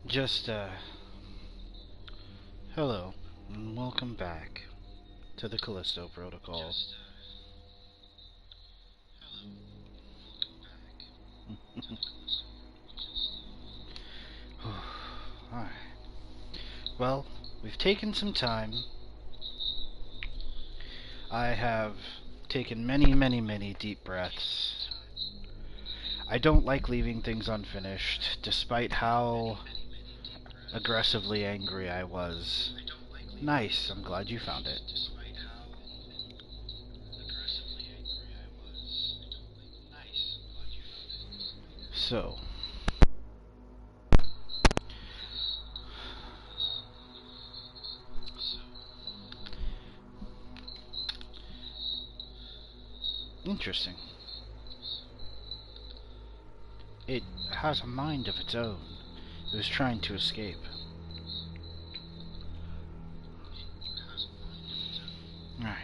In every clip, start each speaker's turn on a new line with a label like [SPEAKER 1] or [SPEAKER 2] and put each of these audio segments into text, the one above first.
[SPEAKER 1] Just, hello, and welcome back to the Callisto Protocol. Alright. Well, we've taken some time. I have taken many deep breaths. I don't like leaving things unfinished, despite how aggressively angry I was. Nice, I'm glad you found it. So, interesting. It has a mind of its own. It was trying to escape. Alright.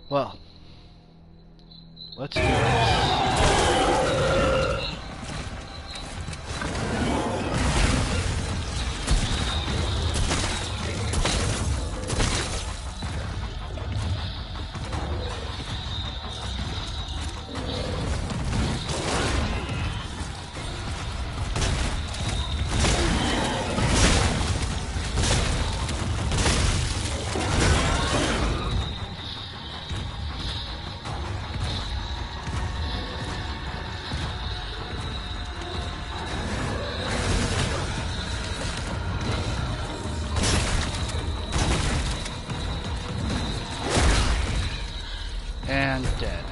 [SPEAKER 1] Well, let's do this. And dead.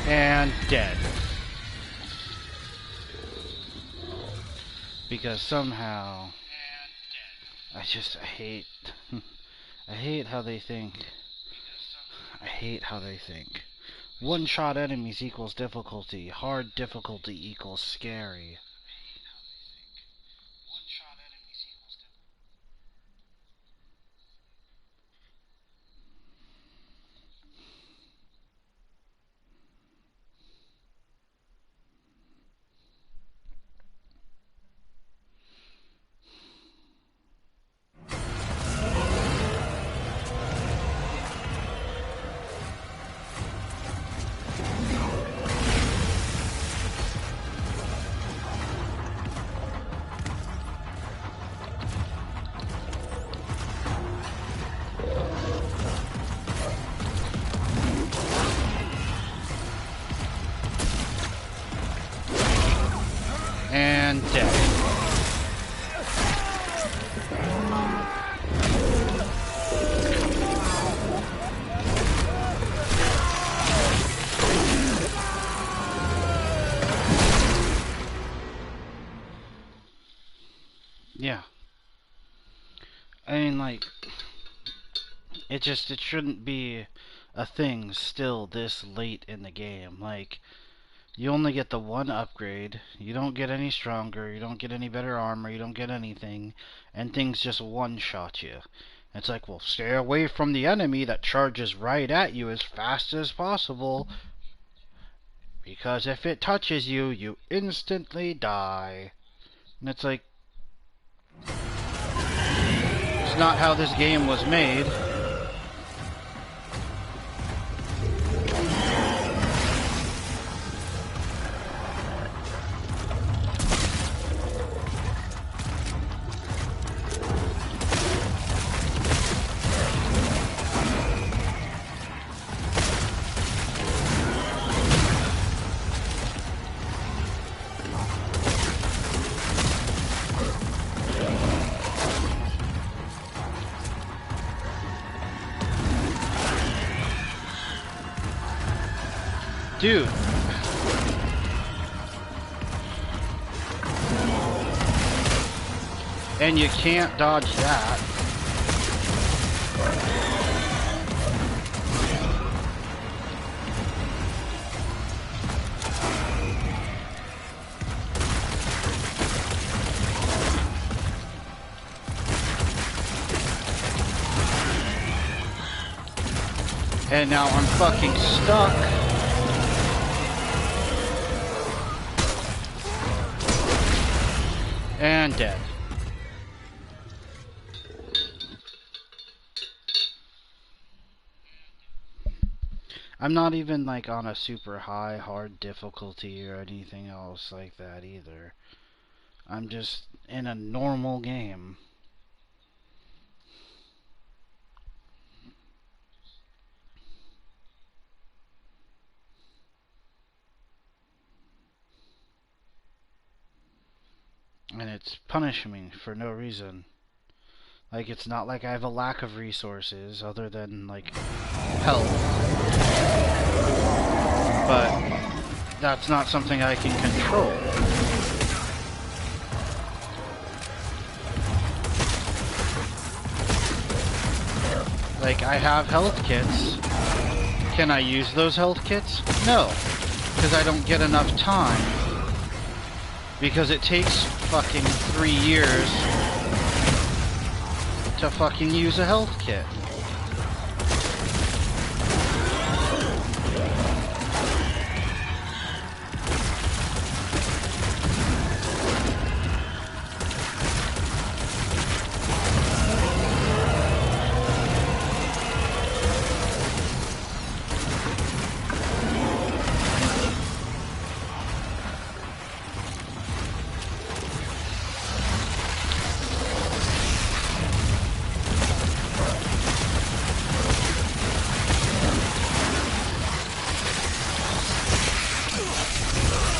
[SPEAKER 1] And dead. Because somehow I hate I hate how they think. I hate how they think. One-shot enemies equals difficulty. Hard difficulty equals scary. And dead. I mean, like, it shouldn't be a thing still this late in the game. Like, you only get the one upgrade, you don't get any stronger, you don't get any better armor, you don't get anything, and things just one-shot you. It's like, well, stay away from the enemy that charges right at you as fast as possible, because if it touches you, you instantly die. And it's like, it's not how this game was made. Dude. And you can't dodge that. And now I'm fucking stuck. And dead. I'm not even like on a super high hard difficulty or anything else like that either. I'm just in a normal game. And it's punishing me for no reason. Like, it's not like I have a lack of resources other than, like, health. But that's not something I can control. Like, I have health kits. Can I use those health kits? No. Because I don't get enough time. Because it takes fucking 3 years to fucking use a health kit.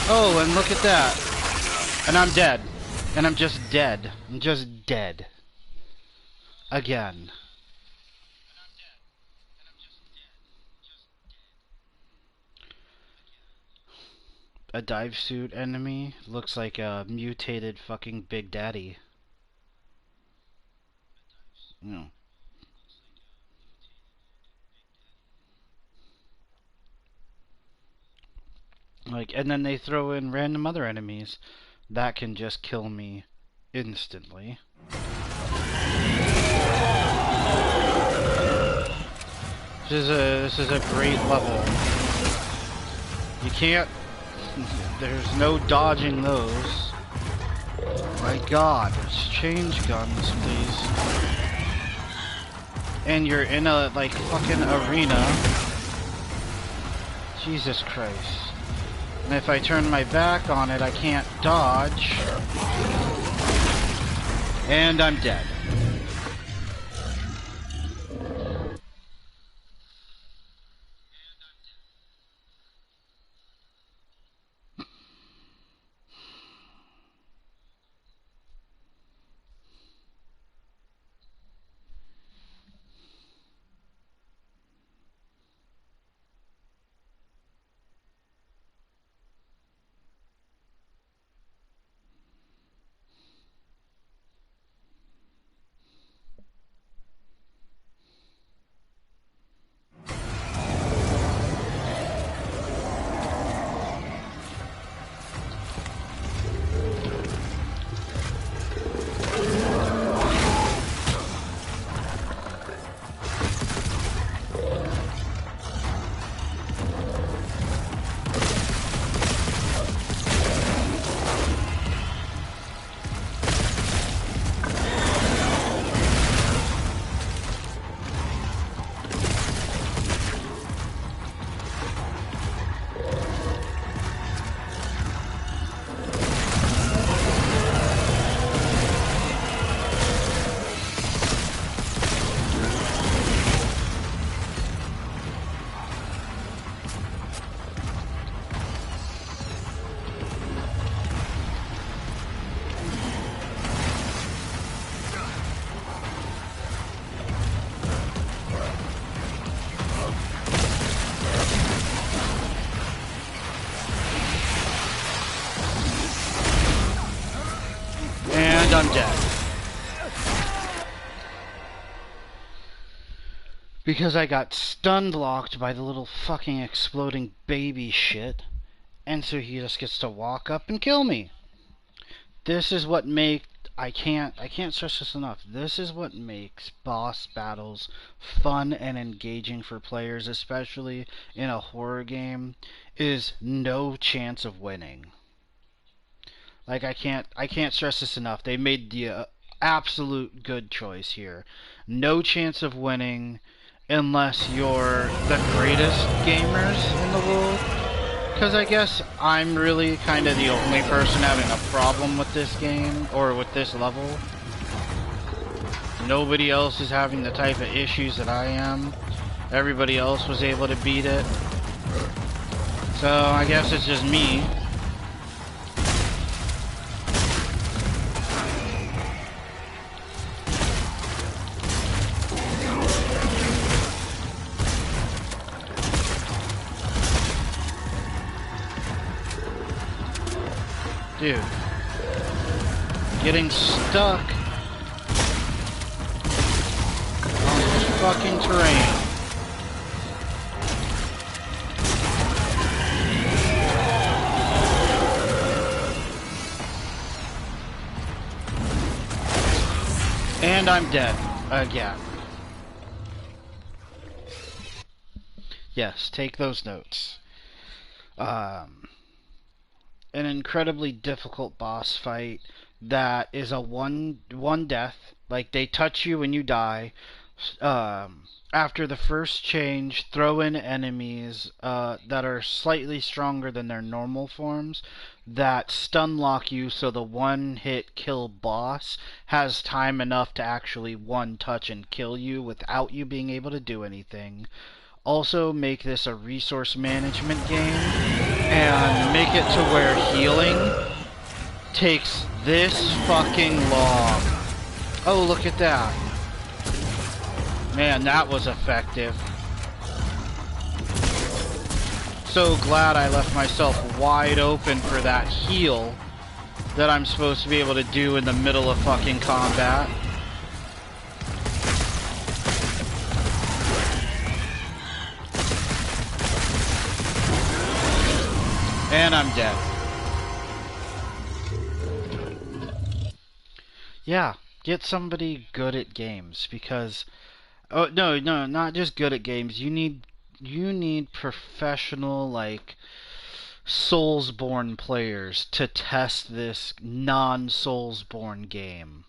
[SPEAKER 1] Oh, and look at that. And I'm dead. And I'm just dead. I'm just dead. Again. A dive suit enemy looks like a mutated fucking Big Daddy. No. Like, and then they throw in random other enemies that can just kill me instantly. This is a great level. You can't. There's no dodging those. My God, let's change guns, please. And you're in a like fucking arena. Jesus Christ. And if I turn my back on it, I can't dodge. And I'm dead. I'm dead. Because I got stun locked by the little fucking exploding baby shit. And so he just gets to walk up and kill me. This is what I can't stress this enough. This is what makes boss battles fun and engaging for players, especially in a horror game, is no chance of winning. Like I can't stress this enough. They made the absolute good choice here. No chance of winning unless you're the greatest gamers in the world. Because I guess I'm really kind of the only person having a problem with this game, or with this level. Nobody else is having the type of issues that I am. Everybody else was able to beat it. So I guess it's just me. Dude, getting stuck on this fucking terrain. And I'm dead again. Yes, take those notes. An incredibly difficult boss fight that is a one death. Like, they touch you and you die. After the first change, throw in enemies that are slightly stronger than their normal forms that stun lock you, so the one hit kill boss has time enough to actually one touch and kill you without you being able to do anything. Also make this a resource management game and make it to where healing takes this fucking long. Oh, look at that. Man, that was effective. So glad I left myself wide open for that heal that I'm supposed to be able to do in the middle of fucking combat. And I'm dead. Yeah, get somebody good at games, because oh no, not just good at games. You need professional, like, Soulsborne players to test this non-Soulsborne game.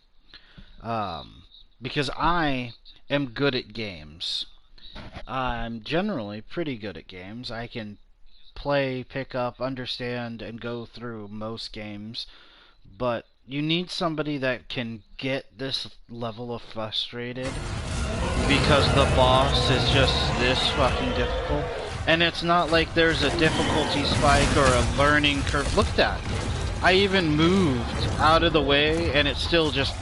[SPEAKER 1] Because I am good at games. I'm generally pretty good at games. I can play, pick up, understand, and go through most games, but you need somebody that can get this level of frustrated because the boss is just this fucking difficult. And it's not like there's a difficulty spike or a learning curve. Look at that. I even moved out of the way and it's still just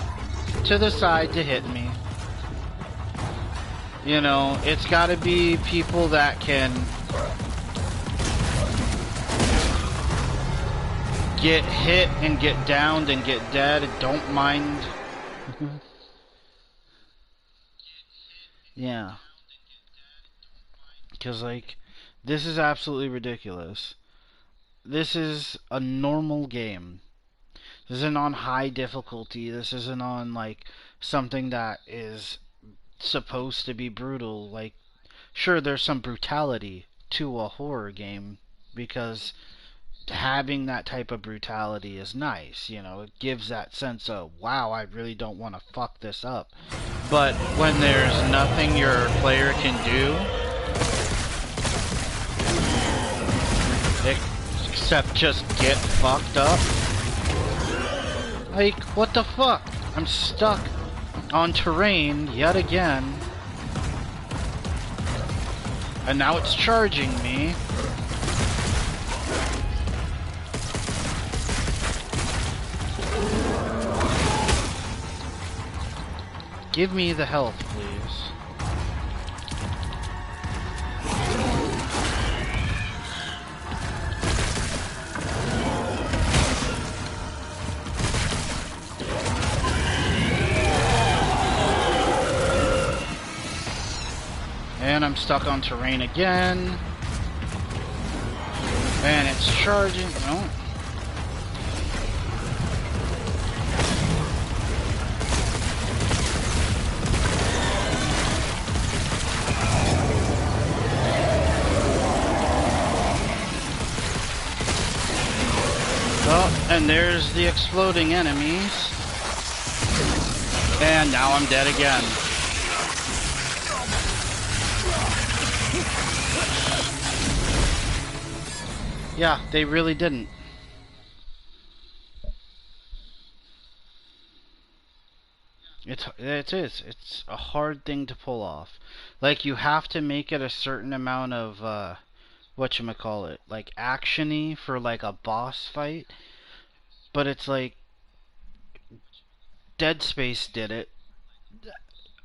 [SPEAKER 1] to the side to hit me. You know, it's gotta be people that can get hit and get downed and get dead and don't mind. Yeah. Because, like, this is absolutely ridiculous. This is a normal game. This isn't on high difficulty. This isn't on, like, something that is supposed to be brutal. Like, sure, there's some brutality to a horror game, because having that type of brutality is nice, you know, it gives that sense of, wow, I really don't want to fuck this up. But when there's nothing your player can do except just get fucked up, like, what the fuck? I'm stuck on terrain yet again, and now it's charging me. Give me the health, please. And I'm stuck on terrain again. And it's charging. Oh. Oh, and there's the exploding enemies. And now I'm dead again. Yeah, they really didn't. It's a hard thing to pull off. Like, you have to make it a certain amount of whatchamacallit, like actiony for like a boss fight. But it's like Dead Space did it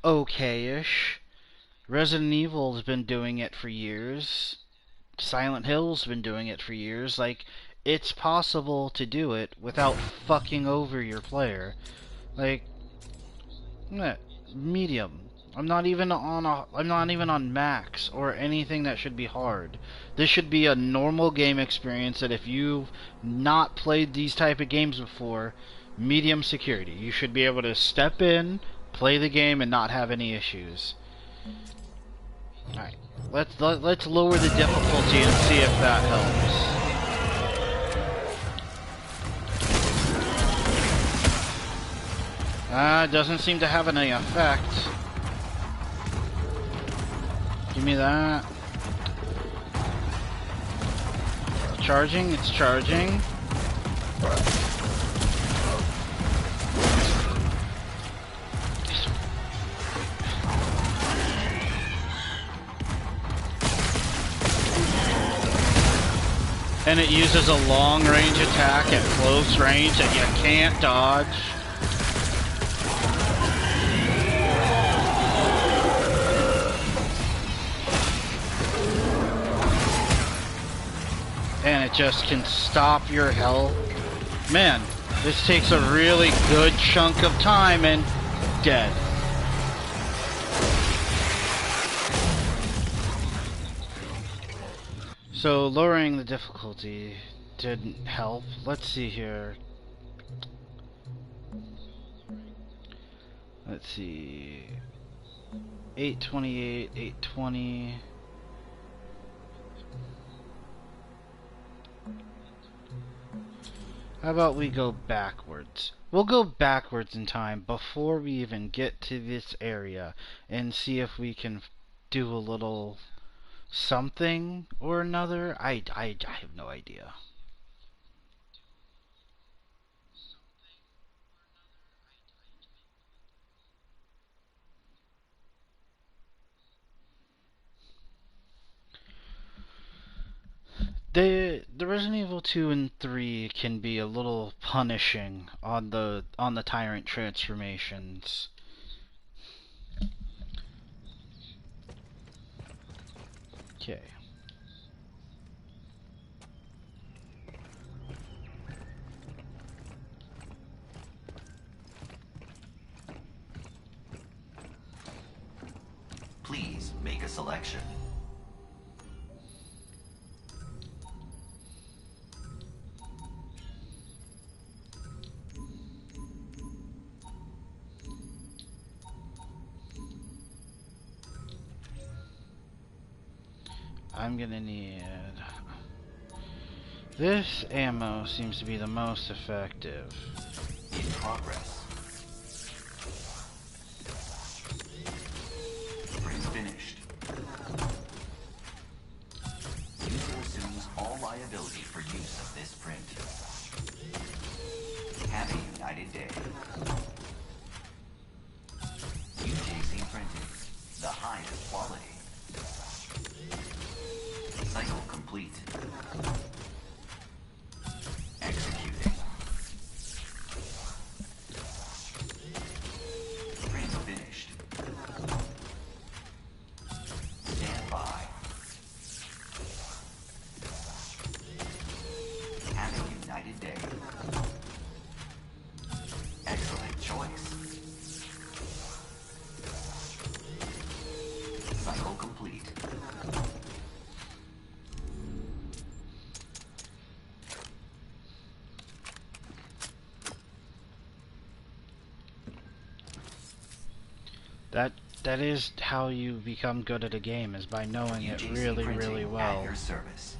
[SPEAKER 1] okay-ish. Resident Evil's been doing it for years. Silent Hill's been doing it for years. Like, it's possible to do it without fucking over your player. Like, medium. I'm not even on max or anything that should be hard. This should be a normal game experience that if you've not played these type of games before, medium security. You should be able to step in, play the game, and not have any issues. Alright, let's lower the difficulty and see if that helps. Doesn't seem to have any effect. Give me that. Charging, it's charging. And it uses a long-range attack at close range that you can't dodge. And it just can stop your health. Man, this takes a really good chunk of time and dead. So lowering the difficulty didn't help. Let's see here. Let's see. 828, 820. How about we go backwards? We'll go backwards in time before we even get to this area and see if we can do a little something or another. I have no idea. The Resident Evil 2 and 3 can be a little punishing on the tyrant transformations. Okay.
[SPEAKER 2] Please make a selection.
[SPEAKER 1] I'm gonna need... This ammo seems to be the most effective.
[SPEAKER 2] In progress. Print finished. User assumes all liability for use of this print. Have a united day. UJC printing, the highest quality. Cycle complete. Executing. Print finished. Stand by. Have a united day. Excellent choice. Cycle complete.
[SPEAKER 1] That that is how you become good at a game, is by knowing it
[SPEAKER 2] UGC
[SPEAKER 1] really,
[SPEAKER 2] printing
[SPEAKER 1] really
[SPEAKER 2] at
[SPEAKER 1] well.
[SPEAKER 2] your service.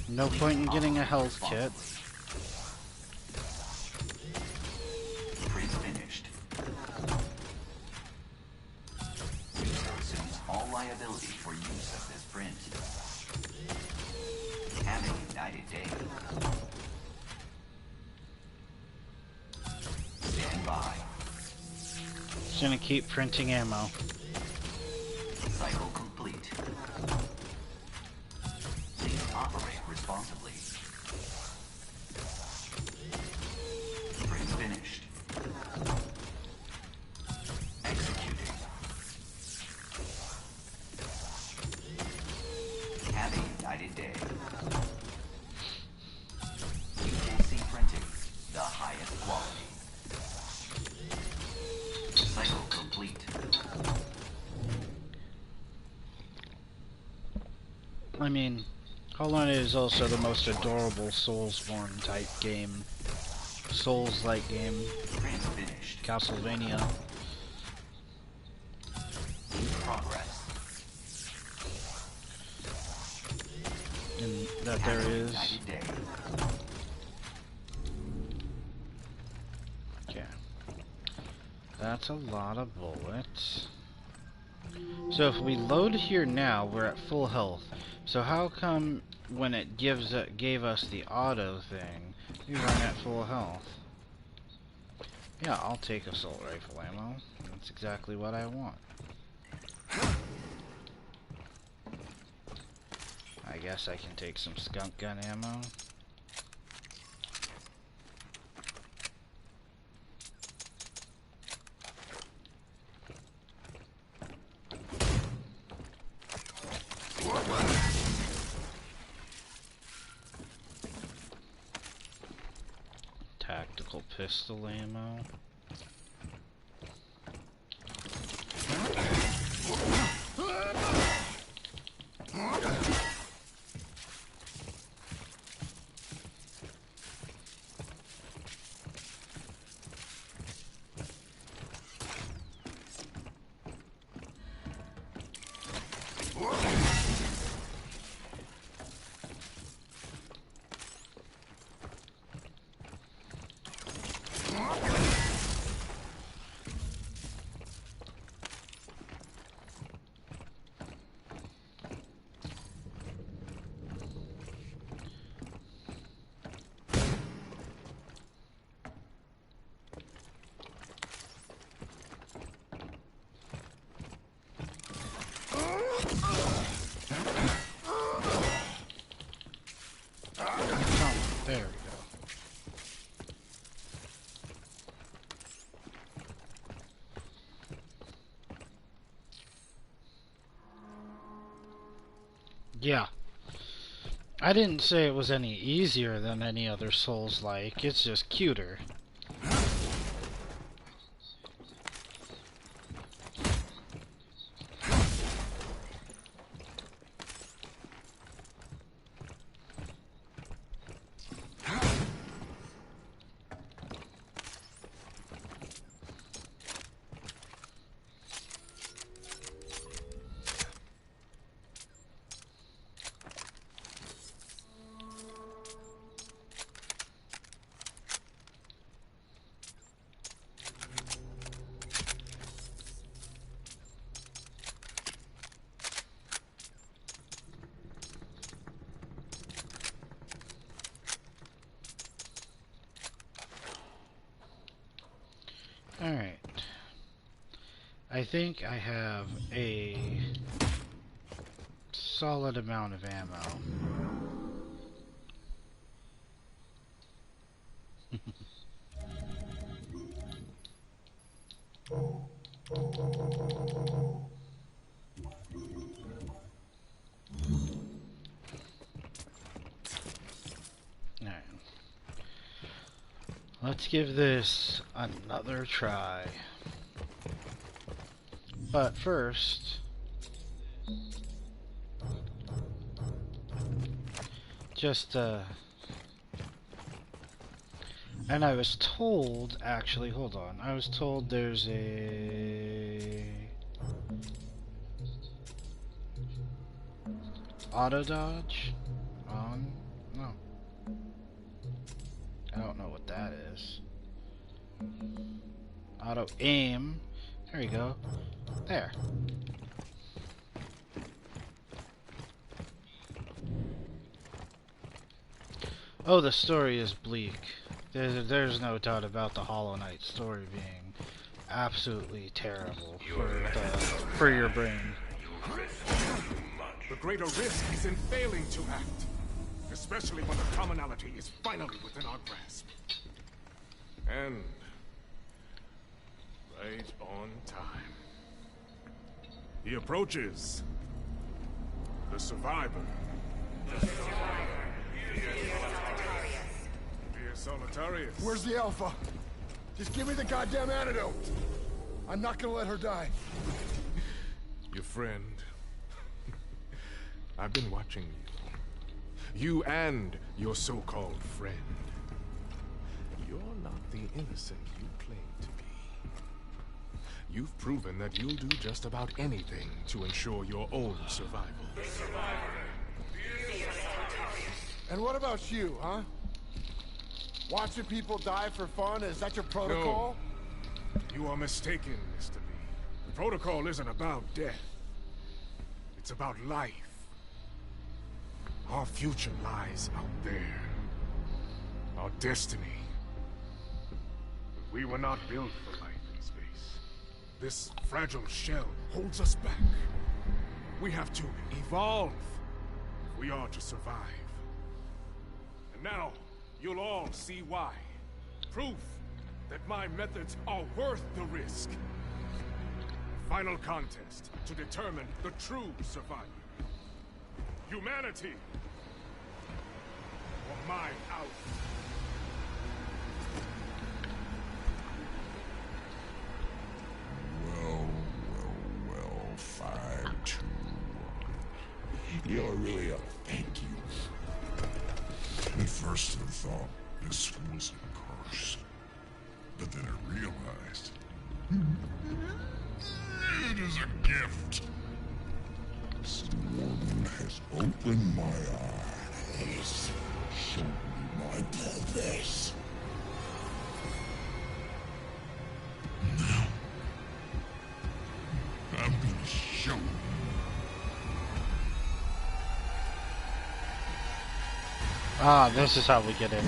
[SPEAKER 1] No point in getting a health kit.
[SPEAKER 2] Print finished. Assumes all liability for use of this print. Have a united day. Stand by.
[SPEAKER 1] Just gonna keep printing ammo.
[SPEAKER 2] Cycle complete. Please operate responsibly. Print finished. Executing. Have a united day. UJC printing, the highest quality. Cycle complete.
[SPEAKER 1] I mean, Hollow Knight is also the most adorable Soulsborne type game. Souls-like game.
[SPEAKER 2] Print finished.
[SPEAKER 1] Castlevania.
[SPEAKER 2] In progress.
[SPEAKER 1] And that there
[SPEAKER 2] Have a
[SPEAKER 1] is.
[SPEAKER 2] united day.
[SPEAKER 1] Okay. That's a lot of bullets. So if we load here now, we're at full health. So how come when it gave us the auto thing, we run at full health? Yeah, I'll take assault rifle ammo. That's exactly what I want. I guess I can take some skunk gun ammo. Tactical pistol ammo. There we go. Yeah. I didn't say it was any easier than any other Souls-like, it's just cuter. Alright. I think I have a solid amount of ammo. Alright. Let's give this another try. But first, just and I was told, actually, hold on. I was told there's a auto dodge on. No, I don't know what that is. Auto aim. There you go. There. Oh, the story is bleak. There's no doubt about the Hollow Knight story being absolutely terrible for your brain.
[SPEAKER 3] The greater risk is in failing to act, especially when the commonality is finally within our grasp. And right on time. He approaches. The survivor. Solitarius.
[SPEAKER 4] Where's the Alpha? Just give me the goddamn antidote. I'm not gonna let her die.
[SPEAKER 3] Your friend. I've been watching you. You and your so-called friend. You're not the innocent you claim to be. You've proven that you'll do just about anything to ensure your own survival. The survivor.
[SPEAKER 4] And what about you, huh? Watching people die for fun? Is that your protocol?
[SPEAKER 3] No. You are mistaken, Mr. Lee. The protocol isn't about death. It's about life. Our future lies out there. Our destiny. But we were not built for life in space. This fragile shell holds us back. We have to evolve if we are to survive. And now, you'll all see why. Proof that my methods are worth the risk. Final contest to determine the true survivor. Humanity! Or mine out.
[SPEAKER 5] Well, 5, 2, 1. You're really a thank you. At first I thought this was a curse, but then I realized it is a gift. The warden has opened my eyes, shown me my purpose. Now, I'm gonna show you.
[SPEAKER 1] Ah, this is how we get in.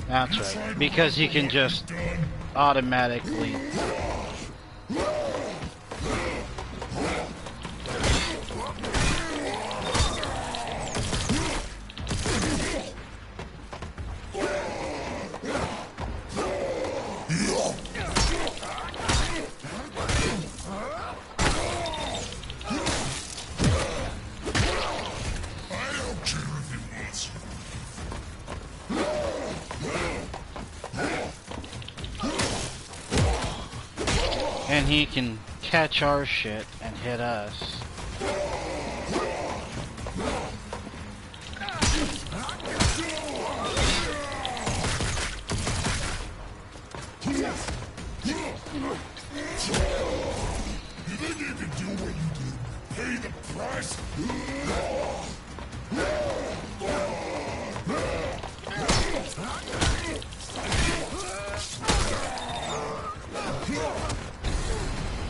[SPEAKER 1] That's right, because he can just automatically. And he can catch our shit and hit us.
[SPEAKER 5] You think you can do what you do? Pay the price?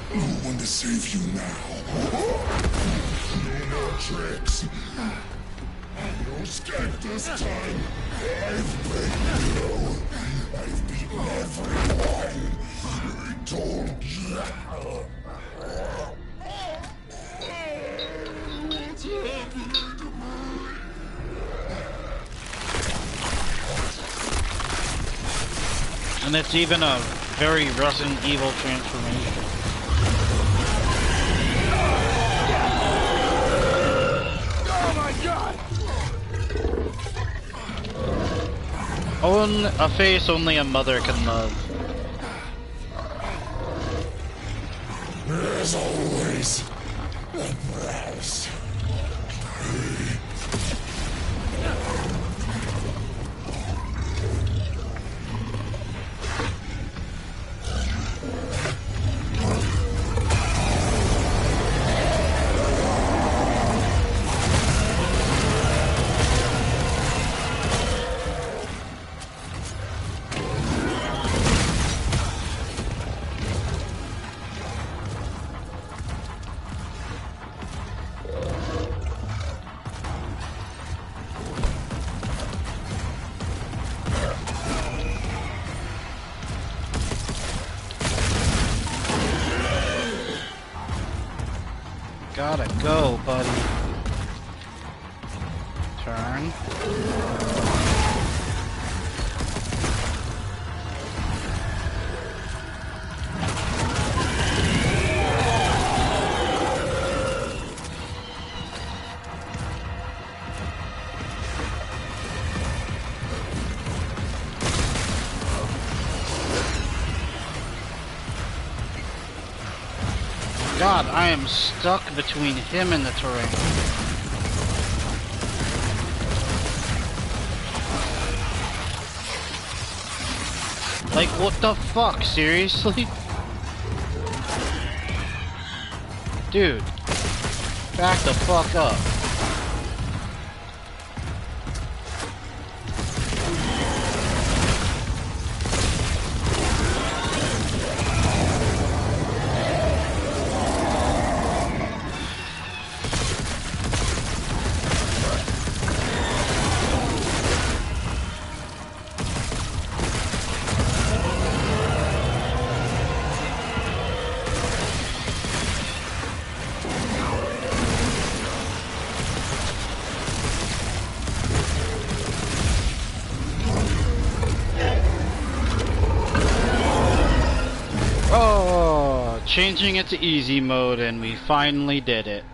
[SPEAKER 5] No one to save you now. No more tricks. No escape this time. I've beaten you. I've beaten everyone. I told you. What's happening to me?
[SPEAKER 1] And it's even a very Resident Evil transformation. A face only a mother can love.
[SPEAKER 5] There's always a price.
[SPEAKER 1] Gotta go, buddy. Turn. God, I am stuck between him and the terrain. Like, what the fuck? Seriously? Dude, back the fuck up. Changing it to easy mode, and we finally did it.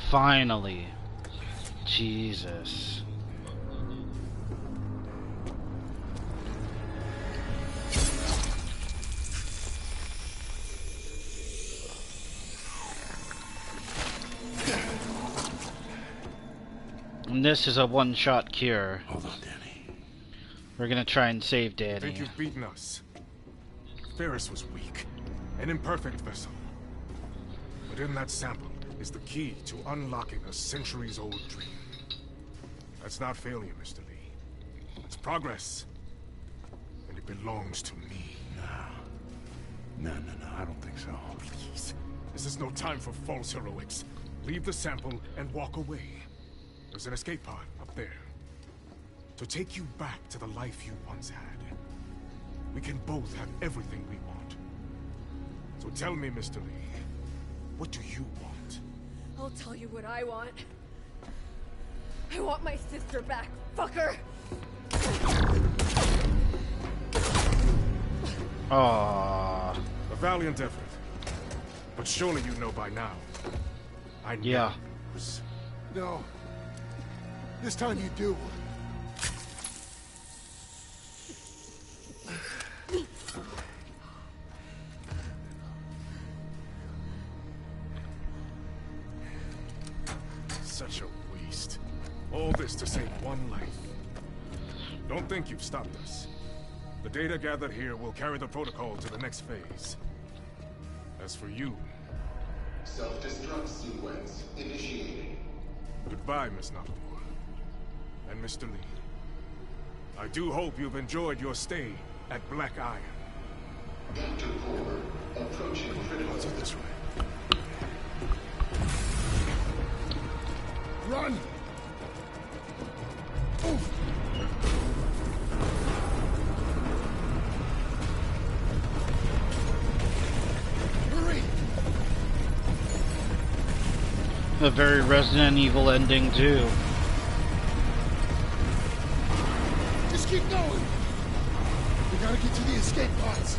[SPEAKER 1] Finally. Jesus. And this is a one-shot cure.
[SPEAKER 5] Hold on, Danny.
[SPEAKER 1] We're gonna try and save
[SPEAKER 3] I
[SPEAKER 1] Danny.
[SPEAKER 3] think you've beaten us. Ferris was weak, an imperfect vessel. But in that sample is the key to unlocking a centuries-old dream. That's not failure, Mr. Lee. It's progress. And it belongs to me.
[SPEAKER 5] No, I don't think so.
[SPEAKER 3] Please. This is no time for false heroics. Leave the sample and walk away. There's an escape pod up there. To take you back to the life you once had. We can both have everything we want. So tell me, Mr. Lee, what do you want?
[SPEAKER 6] I'll tell you what I want. I want my sister back, fucker!
[SPEAKER 1] Aww.
[SPEAKER 3] A valiant effort. But surely you know by now. I never
[SPEAKER 1] Yeah.
[SPEAKER 3] lose.
[SPEAKER 4] No. This time you do.
[SPEAKER 3] Such a waste. All this to save one life. Don't think you've stopped us. The data gathered here will carry the protocol to the next phase. As for you...
[SPEAKER 7] Self-destruct sequence initiating.
[SPEAKER 3] Goodbye, Miss Nakamura. And Mr. Lee. I do hope you've enjoyed your stay at Black Iron.
[SPEAKER 7] Dr. Core, approaching critical.
[SPEAKER 3] Let's do this way.
[SPEAKER 4] Run! Move! Hurry!
[SPEAKER 1] A very Resident Evil ending, too.
[SPEAKER 4] Just keep going! We gotta get to the escape pods.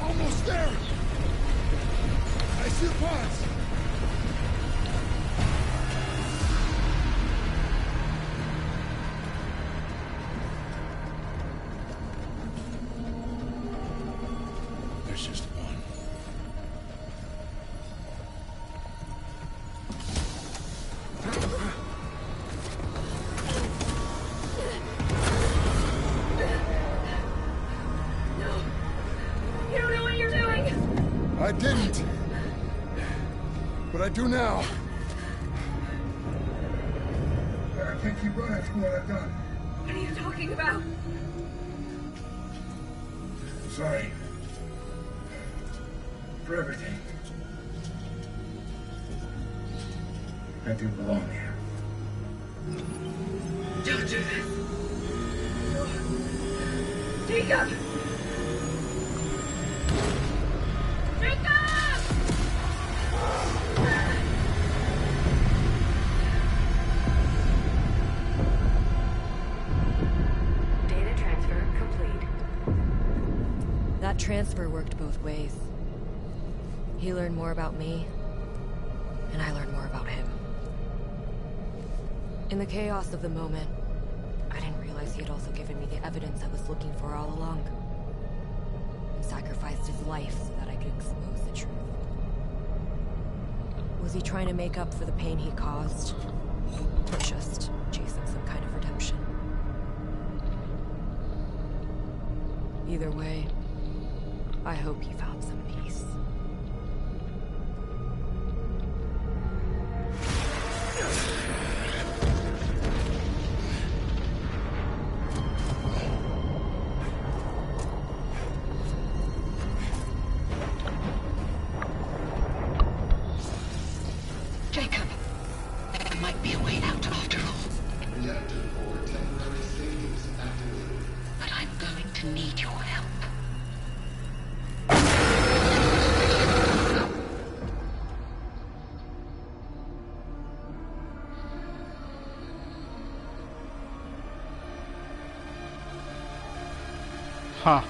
[SPEAKER 4] Almost there! I see the pods! I do now?
[SPEAKER 5] I can't keep running after what I've done.
[SPEAKER 6] What are you talking about?
[SPEAKER 5] Sorry. For everything. I do belong here.
[SPEAKER 6] Don't do this. No. Jacob! Jacob!
[SPEAKER 8] Data transfer complete.
[SPEAKER 9] That transfer worked both ways. He learned more about me, and I learned more about him. In the chaos of the moment, I didn't realize he had also given me the evidence I was looking for all along. And sacrificed his life so that I could expose the truth. Was he trying to make up for the pain he caused? Or just chasing some kind of redemption? Either way, I hope he found some peace.
[SPEAKER 8] Jacob, there might be a way out after all.
[SPEAKER 7] Reactor core temporary savings activated.
[SPEAKER 8] But I'm going to need your help.
[SPEAKER 1] Huh.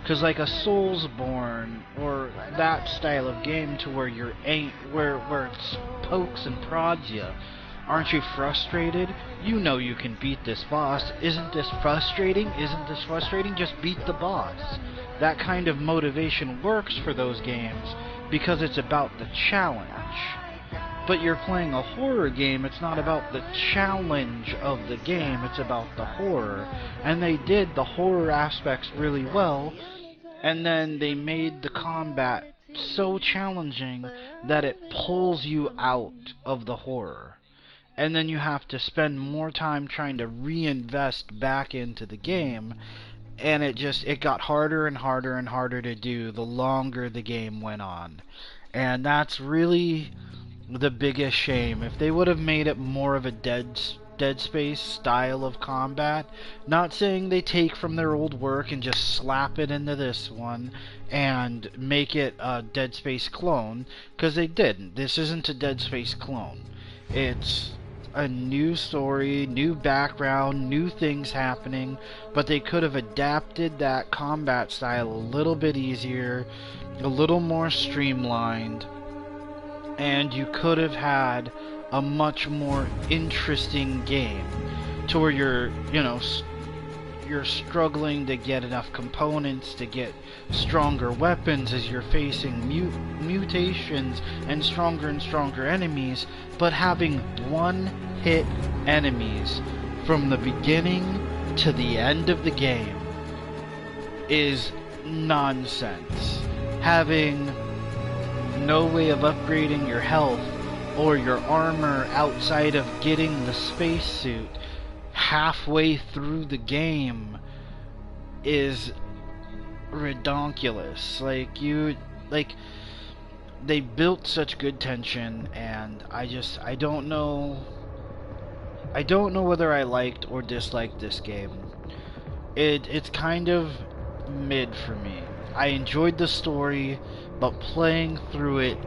[SPEAKER 1] Because like a Soulsborne or that style of game to where you're where it's pokes and prods you, aren't you frustrated? You know you can beat this boss. Isn't this frustrating? Isn't this frustrating? Just beat the boss. That kind of motivation works for those games because it's about the challenge. But you're playing a horror game, it's not about the challenge of the game, it's about the horror. And they did the horror aspects really well, and then they made the combat so challenging that it pulls you out of the horror. And then you have to spend more time trying to reinvest back into the game, and it got harder and harder and harder to do the longer the game went on. And that's really the biggest shame. If they would have made it more of a Dead Space style of combat, not saying they take from their old work and just slap it into this one and make it a Dead Space clone, because they didn't. This isn't a Dead Space clone. It's a new story, new background, new things happening, but they could have adapted that combat style a little bit easier, a little more streamlined, and you could have had a much more interesting game to where you're struggling to get enough components to get stronger weapons as you're facing mutations and stronger enemies, but having one-hit enemies from the beginning to the end of the game is nonsense. Having no way of upgrading your health or your armor outside of getting the spacesuit halfway through the game is redonkulous. They built such good tension, and I don't know whether I liked or disliked this game. It's kind of mid for me. I enjoyed the story, but playing through it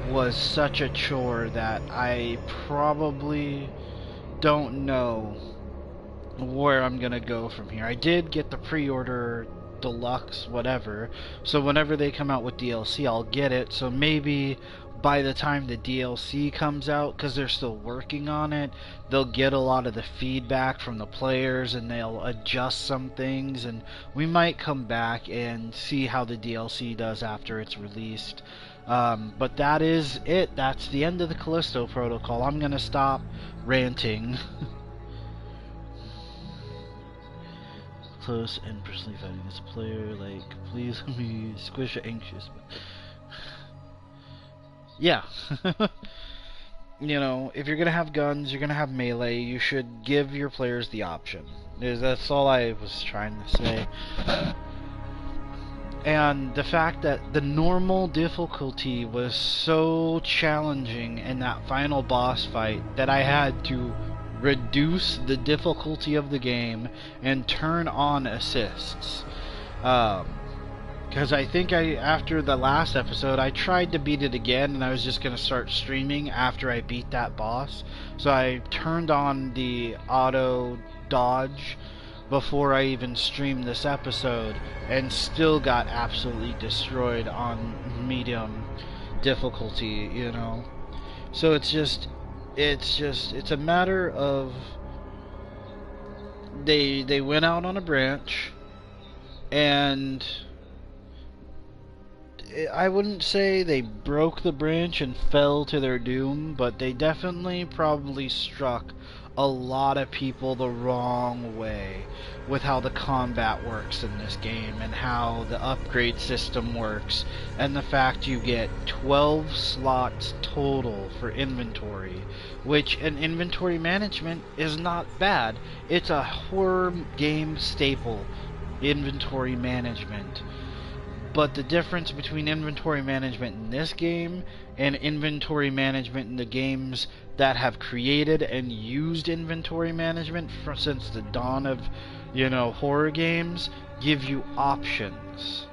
[SPEAKER 1] was such a chore that I probably don't know where I'm gonna go from here. I did get the pre-order deluxe whatever, so whenever they come out with DLC I'll get it, so maybe by the time the DLC comes out, because they're still working on it, they'll get a lot of the feedback from the players and they'll adjust some things, and we might come back and see how the DLC does after it's released. But that is it. That's the end of the Callisto Protocol. I'm gonna stop ranting. Close and personally fighting as a player, like, please let me squish it anxious. Yeah. You know, if you're gonna have guns, you're gonna have melee, you should give your players the option. That's all I was trying to say. And the fact that the normal difficulty was so challenging in that final boss fight that I had to reduce the difficulty of the game and turn on assists. Because I think after the last episode, I tried to beat it again, and I was just going to start streaming after I beat that boss. So I turned on the auto dodge before I even streamed this episode, and still got absolutely destroyed on medium difficulty, you know. So it's a matter of they went out on a branch, and I wouldn't say they broke the branch and fell to their doom, but they definitely probably struck a lot of people the wrong way with how the combat works in this game and how the upgrade system works, and the fact you get 12 slots total for inventory, which in inventory management is not bad. It's a horror game staple, inventory management. But the difference between inventory management in this game and inventory management in the games that have created and used inventory management since the dawn of, you know, horror games, give you options.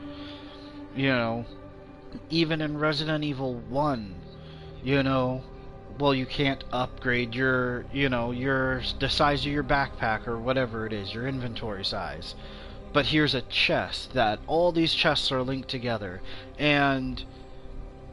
[SPEAKER 1] You know, even in Resident Evil 1, you know, well, you can't upgrade the size of your backpack or whatever it is, your inventory size. but here's a chest that all these chests are linked together. And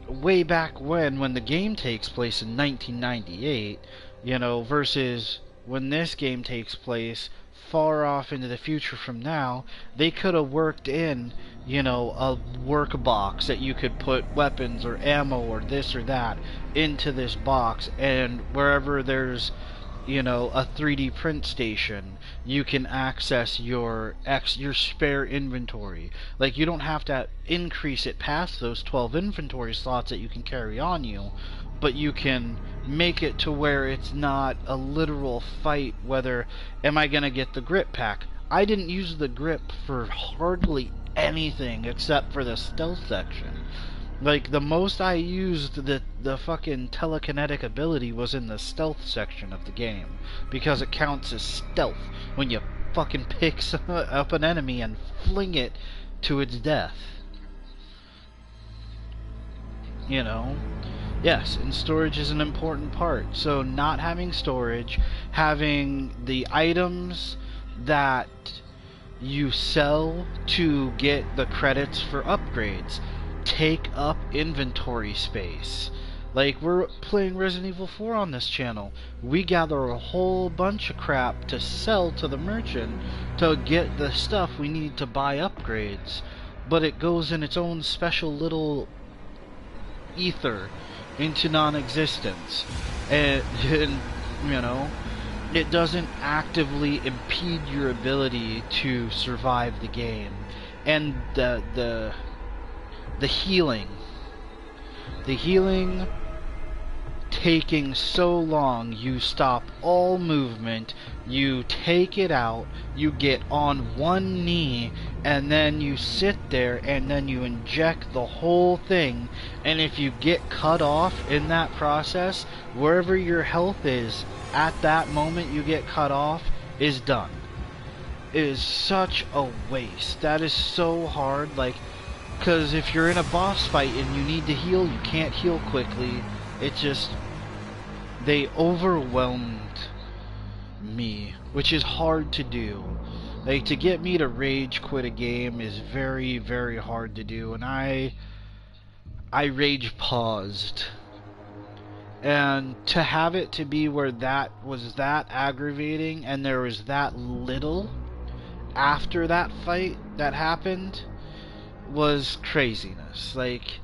[SPEAKER 1] way back when the game takes place in 1998, you know, versus when this game takes place far off into the future from now, they could have worked in, you know, a workbox that you could put weapons or ammo or this or that into this box, and wherever there's, you know, a 3D print station, you can access your spare inventory. Like, you don't have to increase it past those 12 inventory slots that you can carry on you, but you can make it to where it's not a literal fight whether, am I gonna get the grip pack? I didn't use the grip for hardly anything except for the stealth section. Like, the most I used the fucking telekinetic ability was in the stealth section of the game, because it counts as stealth when you fucking pick up an enemy and fling it to its death. You know? Yes, and storage is an important part. So not having storage, having the items that you sell to get the credits for upgrades take up inventory space. Like, we're playing Resident Evil 4 on this channel. We gather a whole bunch of crap to sell to the merchant to get the stuff we need to buy upgrades. But it goes in its own special little ether into non-existence. And you know, it doesn't actively impede your ability to survive the game. And the healing taking so long, you stop all movement, you take it out, you get on one knee, and then you sit there, and then you inject the whole thing, and if you get cut off in that process, wherever your health is at that moment you get cut off is done. It is such a waste. That is so hard, like, because if you're in a boss fight and you need to heal, you can't heal quickly. It just, they overwhelmed me, which is hard to do. Like, to get me to rage quit a game is very, very hard to do, and I rage paused. And to have it to be where that was that aggravating and there was that little after that fight that happened was craziness. Like,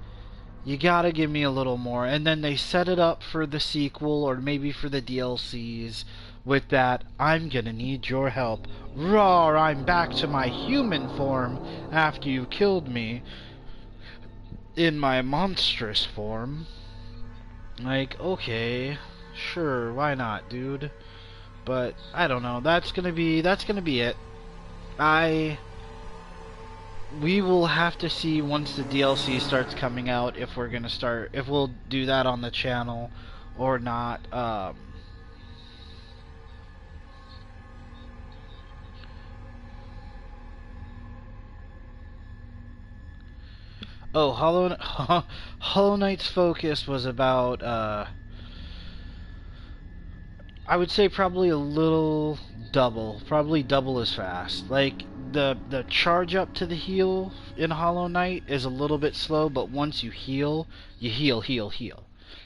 [SPEAKER 1] you gotta give me a little more. And then they set it up for the sequel or maybe for the DLCs with that, I'm gonna need your help. Roar, I'm back to my human form after you killed me in my monstrous form. Like, okay, sure, why not, dude? But I don't know. That's gonna be it. We will have to see once the DLC starts coming out if we'll do that on the channel or not. Oh, Hollow Knight's focus was about, I would say probably probably double as fast. Like, the charge up to the heal in Hollow Knight is a little bit slow, but once you heal, you heal.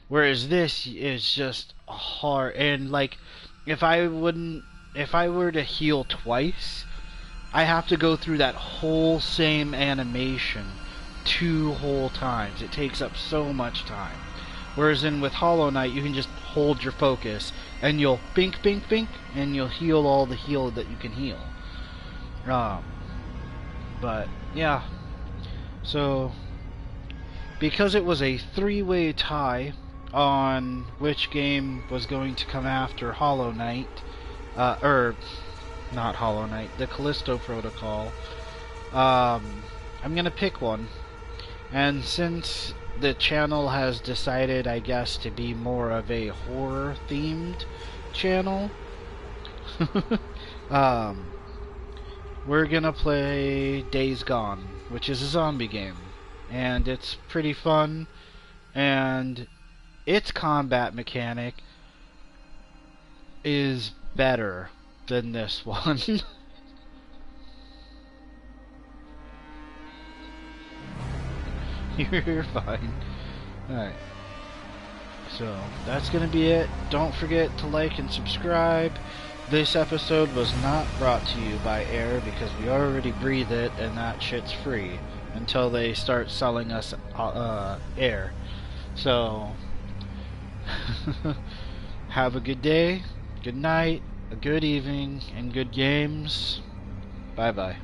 [SPEAKER 1] Whereas this is just hard, and like, if I were to heal twice, I have to go through that whole same animation 2 whole times. It takes up so much time. Whereas with Hollow Knight, you can just hold your focus, and you'll bink, bink, bink, and you'll heal all the heal that you can heal. But, yeah. So, because it was a 3-way tie on which game was going to come after Hollow Knight, not Hollow Knight, the Callisto Protocol, I'm gonna pick one. And since the channel has decided, I guess, to be more of a horror-themed channel, we're gonna play Days Gone, which is a zombie game. And it's pretty fun, and its combat mechanic is better than this one. You're fine. Alright. So, that's gonna be it. Don't forget to like and subscribe. This episode was not brought to you by air because we already breathe it and that shit's free until they start selling us air. So, have a good day, good night, a good evening, and good games. Bye bye.